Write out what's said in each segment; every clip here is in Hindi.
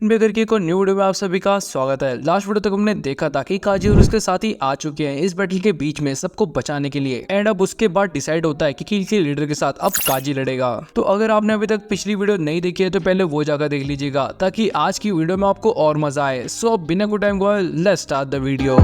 बेकर की एक और न्यू वीडियो में आप सभी का स्वागत है। लास्ट वीडियो तक हमने देखा था कि काजी और उसके साथी आ चुके हैं इस बैटल के बीच में सबको बचाने के लिए। एंड अब उसके बाद डिसाइड होता है कि किल के लीडर के साथ अब काजी लड़ेगा। तो अगर आपने अभी तक पिछली वीडियो नहीं देखी है तो पहले वो जाकर देख लीजिएगा ताकि आज की वीडियो में आपको और मजा आए। सो अब बिना कोई टाइम गवाए let's start the video.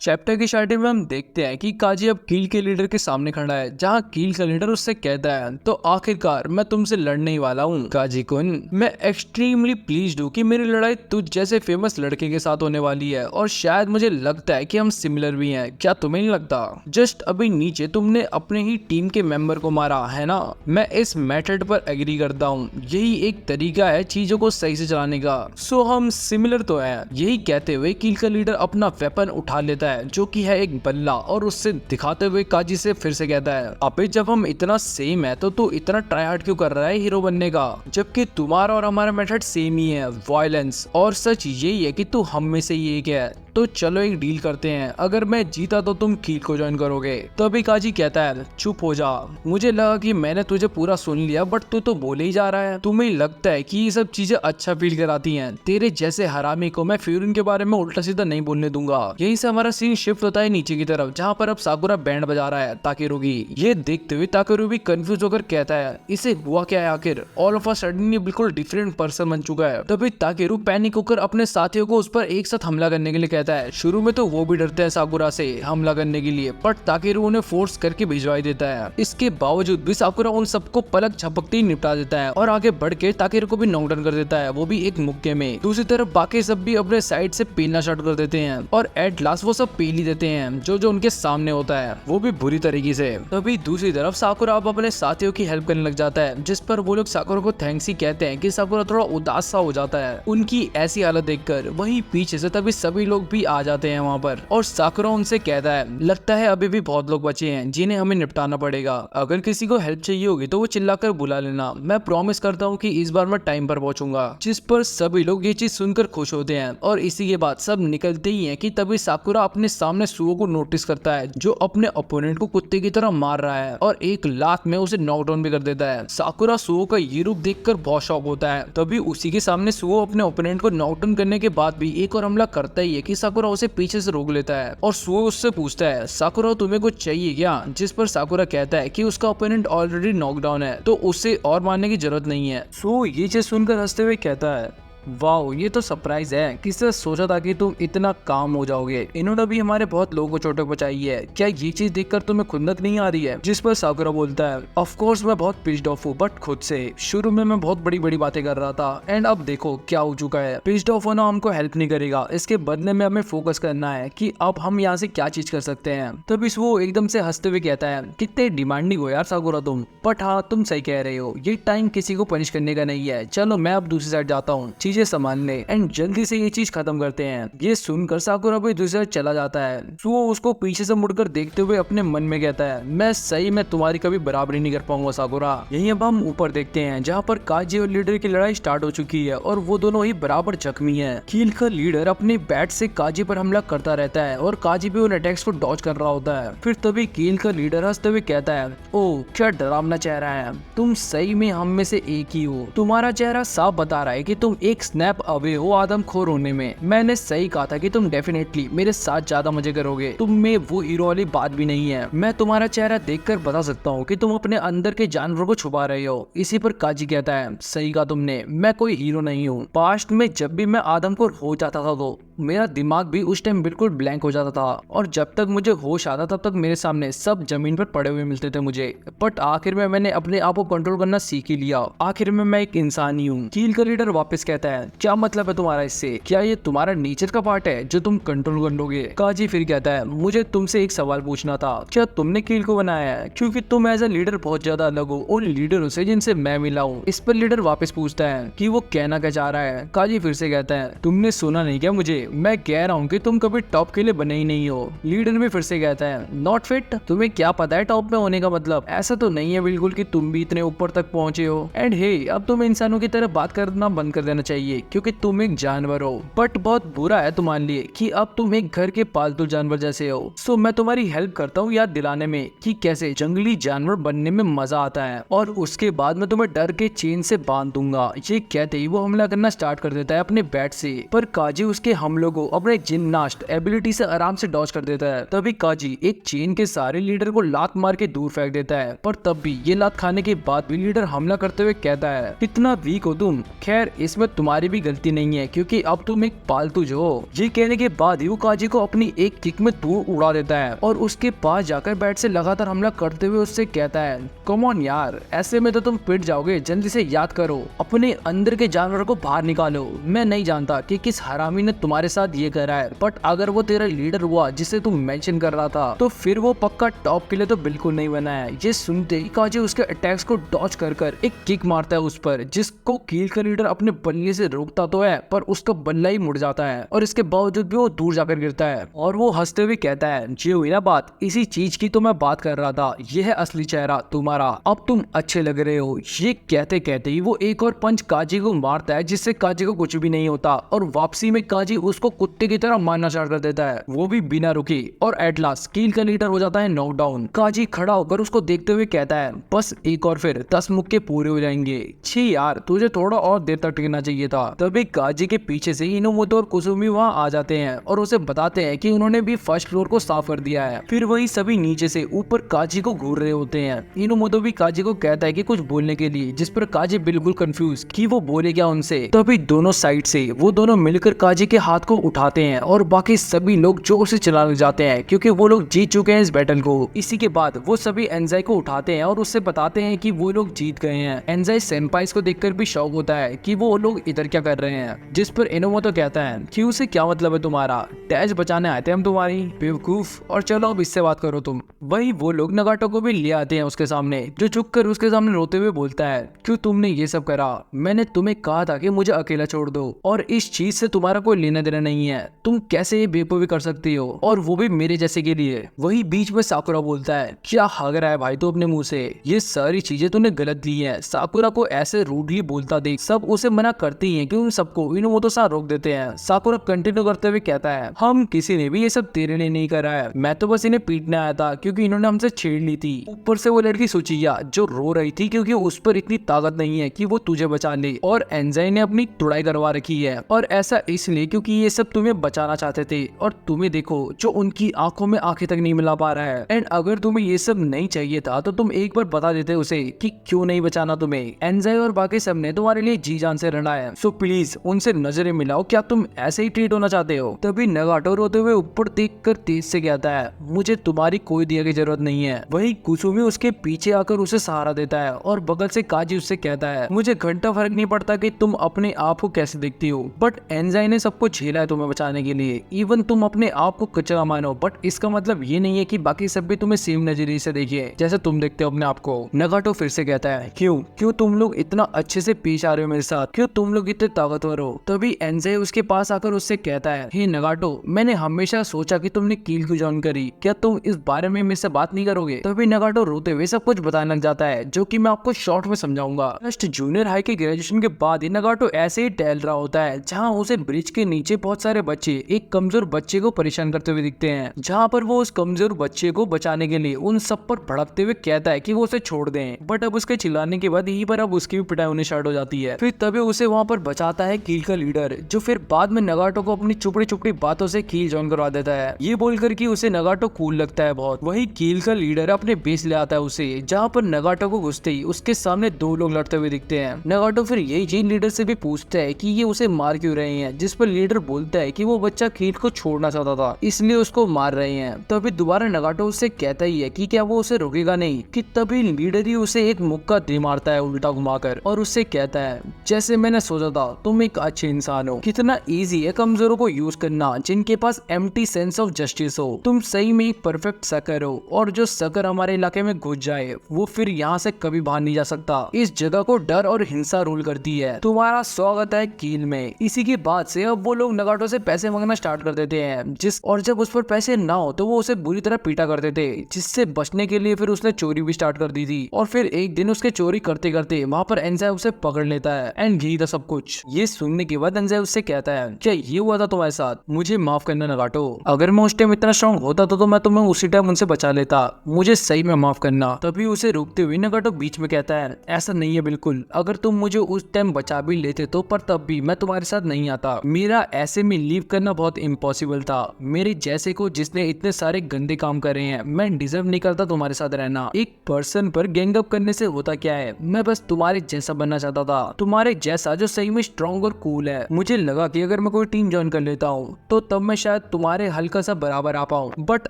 Chapter की स्टार्टिंग में हम देखते हैं कि काजी अब कील के लीडर के सामने खड़ा है, जहां कील का लीडर उससे कहता है तो आखिरकार मैं तुमसे लड़ने ही वाला हूँ काजी कुन। मैं एक्सट्रीमली प्लीज्ड हूँ कि मेरी लड़ाई तुझ जैसे फेमस लड़के के साथ होने वाली है और शायद मुझे लगता है कि हम सिमिलर भी हैं। क्या तुम्हें नहीं लगता? जस्ट अभी नीचे तुमने अपने ही टीम के मेंबर को मारा है ना। मैं इस मेथड पर एग्री करता हूँ, यही एक तरीका है चीजों को सही से चलाने का। सो हम सिमिलर तो है। यही कहते हुए कील का लीडर अपना वेपन उठा लेता है जो कि है एक बल्ला और उससे दिखाते हुए काजी से फिर से कहता है अबे जब हम इतना सेम है तो तू इतना ट्राई हार्ड क्यों कर रहा है हीरो बनने का, जबकि तुम्हारा और हमारा मेथड सेम ही है, वायलेंस। और सच यही है कि तू हम में से ही एक है। तो चलो एक डील करते हैं, अगर मैं जीता तो तुम कील को ज्वाइन करोगे। तो अभी काजी कहता है चुप हो जा, मुझे लगा कि मैंने तुझे पूरा सुन लिया बट तू तो बोले ही जा रहा है। तुम्हें लगता है कि ये सब चीजें अच्छा फील कराती हैं? तेरे जैसे हरामी को मैं फ्यूरिन के बारे में उल्टा सीधा नहीं बोलने दूंगा। यहीं से हमारा सीन शिफ्ट होता है नीचे की तरफ, जहाँ पर अब साकुरा बैंड बजा रहा है ताकेरुगी। ये देखते हुए ताकेरुगी कंफ्यूज होकर कहता है इसे हुआ क्या है आखिर? ऑल ऑफ अ सडन ये बिल्कुल डिफरेंट पर्सन बन चुका है। तभी ताकेरु पैनिक होकर अपने साथियों को उस पर एक साथ हमला करने के लिए कहता है। शुरू में तो वो भी डरते हैं साकुरा से हमला करने के लिए, बट ताकेरु उन्हें फोर्स करके भिजवा देता है। इसके बावजूद भी साकुरा उन सबको पलक झपकते ही निपटा देता है और आगे बढ़ के ताकेरु को भी नॉकडाउन कर देता है, वो भी एक मुक्के में। दूसरी तरफ बाकी सब भी अपने साइड से पेलना स्टार्ट कर देते हैं और एट लास्ट वो सब पेल ही देते हैं जो जो उनके सामने होता है, वो भी बुरी तरीके से। तभी दूसरी तरफ साकुरा अब अपने साथियों की हेल्प करने लग जाता है, जिस पर वो लोग साकुरा को थैंक्स ही कहते हैं कि साकुरा थोड़ा उदास सा हो जाता है उनकी ऐसी हालत देखकर। वहीं पीछे से तभी सभी लोग भी आ जाते हैं वहाँ पर और साकुरा उनसे कहता है लगता है अभी भी बहुत लोग बचे हैं जिन्हें हमें निपटाना पड़ेगा। अगर किसी को हेल्प चाहिए होगी तो वो चिल्लाकर बुला लेना, मैं प्रॉमिस करता हूँ कि इस बार मैं टाइम पर पहुंचूंगा। जिस पर सभी लोग ये चीज सुनकर खुश होते हैं और इसी के बाद सब निकलते ही हैं कि तभी साकुरा अपने सामने सुओ को नोटिस करता है जो अपने ओपोनेंट को कुत्ते की तरह मार रहा है और एक लात में उसे नॉकडाउन भी कर देता है। साकुरा सुओ का ये रूप देखकर बहुत शॉक होता है। तभी उसी के सामने सुओ अपने ओपोनेंट को नॉकडाउन करने के बाद भी एक और हमला करता ही है कि साकुरा उसे पीछे से रोक लेता है और सुओ उससे पूछता है साकुरा तुम्हें कुछ चाहिए क्या? जिस पर साकुरा कहता है कि उसका ओपोनेंट ऑलरेडी नॉकडाउन है तो उसे और मारने की जरूरत नहीं है। सुओ ये चीज सुनकर हंसते हुए कहता है वाओ ये तो सरप्राइज है, किससे सोचा था कि तुम इतना काम हो जाओगे। इन्होंने भी हमारे बहुत लोगों को चोटें पहुंचाई है, क्या ये चीज देखकर तुम्हें खुंदक नहीं आ रही है? जिस पर साकुरा बोलता है ऑफ कोर्स मैं बहुत पिस्ड ऑफ हूँ बट खुद से। शुरू में मैं बहुत बड़ी बड़ी बातें कर रहा था एंड अब देखो क्या हो चुका है। पिस्ड ऑफ होना हमको हेल्प नहीं करेगा, इसके बदले में हमें फोकस करना है कि अब हम यहाँ से क्या चीज कर सकते हैं। तभी वो एकदम से हंसते हुए कहता है कितने डिमांडिंग हो यार साकुरा तुम, बट हाँ तुम सही कह रहे हो, ये टाइम किसी को पनिश करने का नहीं है। चलो मैं अब दूसरी साइड जाता हूँ चीजें संभालने एंड जल्दी से ये चीज खत्म करते हैं। ये सुनकर साकुरा भी दूसरी साइड चला जाता है। वो उसको पीछे से मुड़कर देखते हुए अपने मन में कहता है मैं सही में तुम्हारी कभी बराबरी नहीं कर पाऊंगा साकुरा। यहीं अब हम ऊपर देखते हैं जहाँ पर काजी और लीडर की लड़ाई स्टार्ट हो चुकी है और वो दोनों ही बराबर जख्मी है। कील का लीडर अपने बैट से काजी पर हमला करता रहता है और काजी भी उन अटैक्स को डॉज कर रहा होता है। फिर तभी कील का लीडर हंसते हुए कहता है ओह क्या डरावना चेहरा है, तुम सही में हम में से एक ही हो। तुम्हारा चेहरा साफ बता रहा है कि तुम एक स्नैप अवे हो आदमखोर होने में। मैंने सही कहा था कि तुम डेफिनेटली मेरे साथ ज्यादा मजे करोगे। तुम में वो हीरो वाली बात भी नहीं है। मैं तुम्हारा चेहरा देखकर बता सकता हूँ कि तुम अपने अंदर के जानवर को छुपा रहे हो। इसी पर काजी कहता है सही कहा तुमने, मैं कोई हीरो नहीं हूँ। पास्ट में जब भी मैं आदमखोर हो जाता था तो मेरा दिमाग भी उस टाइम बिल्कुल ब्लैंक हो जाता था और जब तक मुझे होश आता तब तक मेरे सामने सब जमीन पर पड़े हुए मिलते थे मुझे। बट आखिर में मैंने अपने आप को कंट्रोल करना सीख ही लिया। आखिर में मैं एक इंसान ही हूँ। कील का लीडर वापस कहता है क्या मतलब है तुम्हारा इससे? क्या ये तुम्हारा नेचर का पार्ट है जो तुम कंट्रोल कर लोगे? काजी फिर कहता है मुझे तुमसे एक सवाल पूछना था, क्या तुमने कील को बनाया है? क्योंकि तुम एज ए लीडर बहुत ज्यादा अलग हो उन लीडरों से जिनसे मैं मिला हूँ। इस पर लीडर वापस पूछता है कि वो कहना क्या चाह रहा है। काजी फिर से कहता है तुमने सुना नहीं क्या मुझे? मैं कह रहा हूँ कि तुम कभी टॉप के लिए बने ही नहीं हो। लीडर भी फिर से कहता है नॉट फिट, तुम्हें क्या पता है टॉप में होने का मतलब? ऐसा तो नहीं है बिल्कुल कि तुम भी इतने ऊपर तक पहुंचे हो। एंड हे अब तुम्हें इंसानों की तरह बात करना बंद कर देना चाहिए। चाहिए क्योंकि तुम एक जानवर हो, बट बहुत बुरा है तुम्हारे लिए कि अब तुम एक घर के पालतू जानवर जैसे हो। सो मैं तुम्हारी हेल्प करता हूँ याद दिलाने में कि कैसे जंगली जानवर बनने में मजा आता है, और उसके बाद मैं तुम्हें डर के चेन से बांध दूंगा। ये कहते ही वो हमला करना स्टार्ट कर देता है अपने बैट से, पर काजी उसके हमलों को अपने जिम्नास्ट एबिलिटी से आराम से डॉज कर देता है। तभी काजी एक चेन के सारे लीडर को लात मार के दूर फेंक देता है, पर तब भी ये लात खाने के बाद भी लीडर हमला करते हुए कहता है, कितना वीक हो तुम। खैर इसमें तुम्हारी भी गलती नहीं है क्योंकि अब तुम एक पालतू जो हो। ये कहने के बाद ही वो काजी को अपनी एक किक में दूर उड़ा देता है और उसके पास जाकर बैट से लगातार हमला करते हुए उससे कहता है, कम ऑन यार, ऐसे में तो तुम पिट जाओगे, जल्दी से याद करो, अपने अंदर के जानवर को बाहर निकालो। मैं नहीं जानता कि किस हरामी ने तुम्हारे साथ ये करा है, बट अगर वो तेरा लीडर हुआ जिसे तुम मेंशन कर रहा था तो फिर वो पक्का टॉप के लिए तो बिल्कुल नहीं बना है। ये सुनते ही काजी उसके अटैक्स को डॉज कर एक किक मारता है उस पर, जिसको कील का लीडर अपने बल्ले से रोकता तो है पर उसका बल्ला ही मुड़ जाता है और इसके बावजूद भी वो दूर जाकर गिरता है और वो हंसते हुए कहता है, ये हुई ना बात, इसी चीज की तो मैं बात कर रहा था, ये है असली चेहरा तुम्हारा, अब तुम अच्छे लग रहे हो। ये कहते कहते ही वो एक और पंच काजी को मारता है जिससे काजी को कुछ भी नहीं होता और वापसी में काजी उसको कुत्ते की तरह मारना स्टार्ट कर देता है, वो भी बिना रुके, और एट लास्ट कील का लीडर हो जाता है नॉकडाउन। काजी खड़ा होकर उसको देखते हुए कहता है, बस एक और फिर 10 मुक्के पूरे हो जाएंगे। छी यार, तुझे थोड़ा और देर तक टिकना चाहिए था। तभी काजी के पीछे से इनोमोटो और कुसुमी वहाँ आ जाते हैं और उसे बताते हैं कि उन्होंने भी फर्स्ट फ्लोर को साफ कर दिया है। फिर वही सभी नीचे से ऊपर काजी को घूर रहे होते हैं। इनोमोटो भी काजी को कहता है कि कुछ बोलने के लिए, जिस पर काजी बिल्कुल कंफ्यूज कि वो बोले क्या उनसे। तभी दोनों साइड से वो दोनों मिलकर काजी के हाथ को उठाते हैं और बाकी सभी लोग जोर से चलाने लग जाते हैं क्योंकि वो लोग जीत चुके हैं इस बैटल को। इसी के बाद वो सभी एंजाई को उठाते हैं और उससे बताते हैं कि वो लोग जीत गए हैं। एंजाई सेंपाइस को देखकर भी शौक होता है कि वो लोग इधर क्या कर रहे हैं, जिस पर इनोमोटो कहता है कि उसे क्या मतलब है तुम्हारा, डैश बचाने आए थे हम तुम्हारी, बेवकूफ, और चलो अब इससे बात करो तुम। वही वो लोग नगाटो को भी ले आते हैं उसके सामने, जो झुककर उसके सामने रोते हुए बोलता है, क्यों तुमने ये सब करा, मैंने तुम्हें कहा था कि मुझे अकेला छोड़ दो और इस चीज से तुम्हारा कोई लेना देना नहीं है, तुम कैसे ये बेवकूफी कर सकती हो, और वो भी मेरे जैसे के लिए। वही बीच में साकुरा बोलता है, क्या हाग रहा है भाई तू अपने मुंह से, ये सारी चीजें तूने गलत दी है। साकुरा को ऐसे रूडली बोलता देख सब उसे मना करती हैं कि उन सबको इनोमोटो सा रोक देते हैं। साकुरा कंटिन्यू करते हुए कहता है, हम किसी ने भी ये सब तेरे लिए नहीं करा है, मैं तो बस इन्हें पीटने आया था क्योंकि इन्होंने हमसे छेड़ ली थी। ऊपर से वो लड़की सुचिया जो रो रही थी क्योंकि उस पर इतनी ताकत नहीं है कि वो तुझे बचा ले, और एंजाई ने अपनी तुड़ाई करवा रखी है, और ऐसा इसलिए क्योंकि ये सब तुम्हें बचाना चाहते थे, और तुम्हें देखो जो उनकी आंखों में आंखें तक नहीं मिला पा रहा है। एंड अगर तुम्हें ये सब नहीं चाहिए था तो तुम एक बार बता देते उसे कि क्यों नहीं बचाना तुम्हें। एंजाई और बाकी सब ने तुम्हारे लिए जी जान से लड़ा है, सो प्लीज उनसे नजरें मिलाओ, क्या तुम ऐसे ही ट्रीट होना चाहते हो। तभी नगाटो रोते हुए ऊपर देखकर तेज से कहता है, मुझे तुम्हारी कोई दिया की जरूरत नहीं है। वही कुसुमी उसके पीछे आकर उसे सहारा देता है और बगल से काजी उससे कहता है, मुझे घंटा फर्क नहीं पड़ता कि तुम अपने आप को कैसे देखती हो, बट एंजाई ने सबको झेला है तुम्हें बचाने के लिए। इवन तुम अपने आप को कचरा मानो, बट इसका मतलब ये नहीं है कि बाकी सब भी तुम्हें सेम नजरिए से देखिए जैसे तुम देखते हो अपने आप को। नगाटो फिर से कहता है, क्यों क्यों तुम लोग इतना अच्छे से पेश आ रहे हो मेरे साथ, क्यों तुम लोग इतने ताकतवर हो। तभी एंजाई उसके पास आकर उससे कहता है, हे नगाटो, मैंने हमेशा सोचा कि तुमने कील क्यों ज्वाइन करी, क्या तुम इस बारे में मेरे से बात नहीं करोगे। तभी नगाटो रोते हुए सब कुछ बताने लग जाता है, जो कि मैं आपको शॉर्ट में समझाऊंगा। जस्ट जूनियर हाई के ग्रेजुएशन के बाद ही नगाटो ऐसे ही टहल रहा होता है जहाँ उसे ब्रिज के नीचे बहुत सारे बच्चे एक कमजोर बच्चे को परेशान करते हुए दिखते हैं, जहाँ पर वो उस कमजोर बच्चे को बचाने के लिए उन सब पर भड़कते हुए कहता है कि वो उसे छोड़ दें, बट अब उसके चिल्लाने के बाद यहीं पर अब उसकी भी पिटाई होने स्टार्ट हो जाती है। फिर तभी उसे वहाँ पर बचाता है कील का लीडर, जो फिर बाद में नगाटो को अपनी चुपड़ी चुपड़ी बातों से कील ज्वाइन करवा देता है, ये बोलकर कि उसे नगाटो कूल लगता है बहुत। वही कील का लीडर अपने बेस ले आता है उसे, जहाँ पर नगाटो को घुसते ही उसके सामने दो लोग लड़ते हुए दिखते हैं। नगाटो फिर यही चीज लीडर से भी पूछता है कि ये उसे मार क्यों रहे हैं, जिस पर लीडर बोलता है कि वो बच्चा कील को छोड़ना चाहता था इसलिए उसको मार रहे हैं। तभी दोबारा नगाटो उससे कहता ही है कि क्या वो उसे रोकेगा नहीं, कि तभी लीडर ही उसे एक मुक्का दे मारता है उल्टा घुमाकर, और उससे कहता है, जैसे मैंने सोचा था तुम एक अच्छे इंसान हो, कितना इजी है कमजोरों को यूज करना जिनके पास एम्प्टी सेंस ऑफ जस्टिस हो। तुम सही में एक परफेक्ट सकर हो, और जो सकर हमारे इलाके में घुस जाए वो फिर यहाँ से कभी बाहर नहीं जा सकता। इस जगह को डर और हिंसा रूल करती है। तुम्हारा स्वागत है कील में। इसी के बाद से अब वो लोग नगाटो से पैसे मांगना स्टार्ट कर देते हैं, और जब उस पर पैसे ना हो तो वो उसे बुरी तरह पीटा करते थे, जिससे बचने के लिए फिर उसने चोरी भी स्टार्ट कर दी थी। और फिर एक दिन उसके चोरी करते करते वहाँ पर एंजाई उसे पकड़ लेता है। एंड यही था सब कुछ। कुछ। ये सुनने के बाद एंजाई उससे कहता है, क्या ये हुआ था तुम्हारे साथ? मुझे माफ करना नगाटो, अगर मैं उस टाइम इतना स्ट्रांग होता तो मैं तुम्हें उसी टाइम उनसे बचा लेता, मुझे सही में माफ करना। तभी उसे रोकते हुए नगाटो बीच में कहता है, ऐसा नहीं है बिल्कुल, अगर तुम मुझे उस टाइम बचा भी लेते तो पर तब भी मैं तुम्हारे साथ नहीं आता। मेरा ऐसे में लीव करना बहुत इम्पॉसिबल था। मेरे जैसे को जिसने इतने सारे गंदे काम करे हैं, मैं डिजर्व नहीं करता तुम्हारे साथ रहना। एक पर्सन पर गैंग अप करने से होता क्या है, मैं बस तुम्हारे जैसा बनना चाहता था, तुम्हारे जैसा जो सही में स्ट्रॉन्ग और कूल है। मुझे लगा कि अगर मैं कोई टीम ज्वाइन कर लेता हूँ तो तब मैं शायद तुम्हारे हल्का सा बराबर आ पाऊँ, बट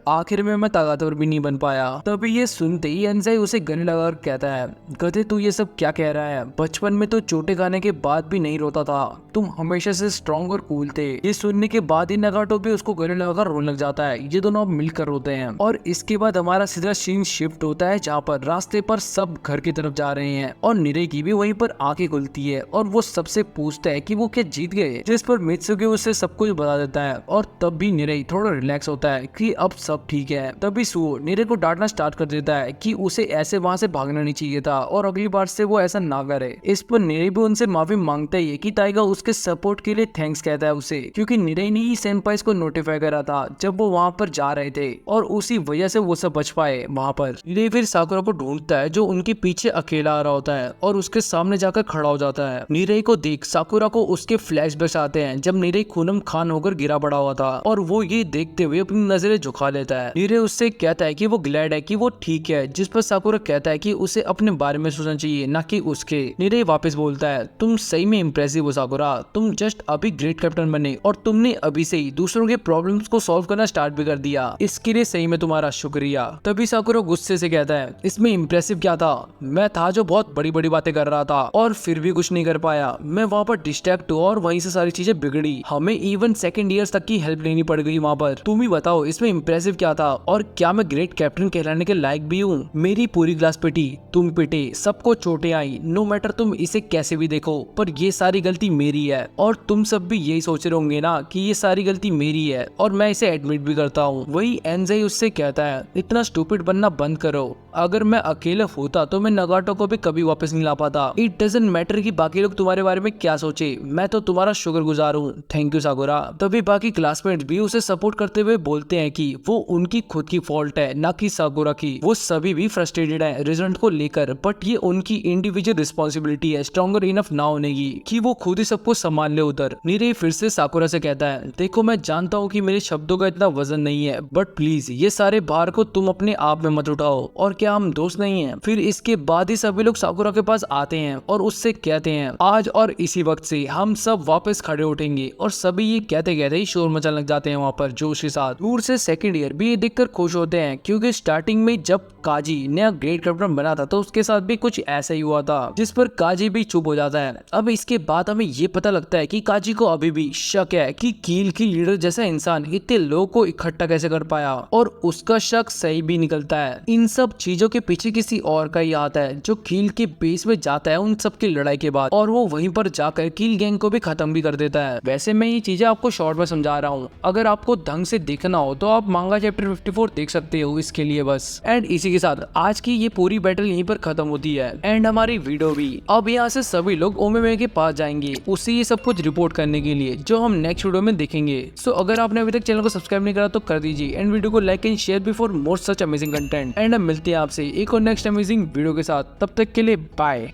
आखिर में मैं ताकतवर भी नहीं बन पाया। तभी ये सुनते ही एंजाई उसे गले लगाकर कहता है, गधे तू ये सब क्या कह रहा है? बचपन में तो चोटें खाने के बाद भी नहीं रोता था, तुम हमेशा से स्ट्रॉन्ग और कूल थे। ये सुनने के बाद ही नगाटो भी उसको गले लगाकर रोने लग जाता है। ये दोनों अब मिलकर रोते हैं और इसके बाद हमारा सीधा सीन शिफ्ट होता है जहाँ पर रास्ते पर सब घर की तरफ जा रहे हैं और निरे की भी वहीं पर आंखें खुलती है और वो सबसे पूछता है कि वो क्या जीत गए, जिस पर मित्सुकी उसे सब कुछ बता देता है और तब भी निरे थोड़ा रिलैक्स होता है कि अब सब ठीक है। तभी सुओ निरे को डांटना स्टार्ट कर देता है कि उसे ऐसे वहां से भागना नहीं चाहिए था और अगली बार से वो ऐसा ना करे। इस पर निरे भी उनसे माफी मांगता है कि टाइगा उसके सपोर्ट के लिए थैंक्स कहता है उसे, क्योंकि निरे ने ही सेनपाइस को नोटिफाई करा था जब वो वहां पर जा रहे थे और उसी वजह से वो सब बच पाए वहां पर। निरे फिर साकुरा को ढूंढता है जो उनके पीछे अकेला आ रहा होता है और उसके सामने जाकर खड़ा हो जाता है। निरे को देख साकुरा को उसके फ्लैशबैक्स आते हैं जब निरे खूनम खान होकर गिरा पड़ा हुआ था और वो ये देखते हुए अपनी नजरें झुका लेता है। निरे उससे कहता है कि वो ग्लैड है कि वो ठीक है, जिस पर साकुरा कहता है कि उसे अपने बारे में सोचना चाहिए ना कि उसके। निरे वापस बोलता है, तुम सही में इम्प्रेसिव हो साकुरा, तुम जस्ट अभी ग्रेट कैप्टन बने और तुमने अभी से ही दूसरों के प्रॉब्लम्स को सॉल्व करना स्टार्ट भी कर दिया, इसके लिए सही में तुम्हारा शुक्रिया। तभी साकुरा गुस्से से कहता है, इसमें इम्प्रेसिव क्या था? मैं था जो बहुत बड़ी बड़ी बातें कर रहा था और फिर भी कुछ नहीं कर पाया। मैं वहाँ पर डिस्ट्रैक्ट हुआ और वहीं से सारी चीजें बिगड़ी, हमें इवन सेकंड ईयर्स तक की हेल्प लेनी पड़ गई वहाँ पर। तुम ही बताओ इसमें इम्प्रेसिव क्या था और क्या मैं ग्रेट कैप्टन कहलाने के लायक भी हूँ? मेरी पूरी क्लास पिटी, तुम पिटे, सबको चोटें आई, नो मैटर तुम इसे कैसे भी देखो, पर ये सारी गलती मेरी है और तुम सब भी यही सोच रहे होंगे ना कि ये सारी गलती मेरी है और मैं इसे एडमिट भी करता हूँ। वही एंजाई उससे कहता है, इतना स्टूपिड बनना बंद करो, अगर मैं अकेला होता तो मैं नगाटो को भी कभी वापस नहीं ला पाता। इट डजंट मैटर कि बाकी लोग तुम्हारे बारे में क्या सोचे, मैं तो तुम्हारा शुक्रगुजार हूँ। Thank you साकुरा। तभी बाकी क्लासमेट्स भी उसे सपोर्ट करते हुए बोलते हैं कि वो उनकी खुद की फॉल्ट है ना कि साकुरा की। वो सभी भी फ्रस्ट्रेटेड है रिजल्ट को लेकर, बट ये उनकी इंडिविजुअल रिस्पॉन्सिबिलिटी है स्ट्रॉन्गर इनफ ना होने की कि वो खुद ही सबको संभाल ले उधर। निरे फिर से साकुरा से कहता है, देखो मैं जानता हूँ कि मेरे शब्दों का इतना वजन नहीं है, बट प्लीज ये सारे भार को तुम अपने आप में मत उठाओ। और क्या हम दोस्त नहीं हैं? फिर इसके बाद ही सभी लोग साकुरा के पास आते हैं और उससे कहते हैं, आज और इसी वक्त से हम सब वापस खड़े उठेंगे। और सभी ये कहते कहते ही शोर मचाने लग जाते हैं वहाँ पर जोश के साथ। दूर से सेकंड ईयर भी ये देखकर खुश होते हैं, क्योंकि स्टार्टिंग में जब काजी नया ग्रेट कैप्टन बना था तो उसके साथ भी कुछ ऐसा ही हुआ था, जिस पर काजी भी चुप हो जाता है। अब इसके बाद हमें ये पता लगता है कि काजी को अभी भी शक है कि कील की लीडर जैसा इंसान इतने लोगों को इकट्ठा कैसे कर पाया, और उसका शक सही भी निकलता है। इन सब चीजों के पीछे किसी और का ही हाथ है जो कील के बेस में जाता है उन सब की लड़ाई के बाद, और वो वहीं पर जाकर कील गैंग को भी खत्म भी कर देता है। वैसे मैं ये चीजें आपको शॉर्ट में समझा रहा हूँ, अगर आपको ढंग से देखना हो तो आप मांगा चैप्टर 54 देख सकते हो इसके लिए बस। एंड इसी के साथ आज की ये पूरी बैटल यहीं पर खत्म होती है एंड हमारी वीडियो भी। अब यहाँ से सभी लोग ओमेमे के पास जाएंगे उससे ये सब कुछ रिपोर्ट करने के लिए, जो हम नेक्स्ट वीडियो में देखेंगे। सो अगर आपने अभी तक चैनल को सब्सक्राइब नहीं करा तो कर दीजिए एंड वीडियो को like and share before more such amazing content. And हम मिलते हैं आपसे एक और नेक्स्ट अमेजिंग वीडियो के साथ, तब तक के लिए बाय।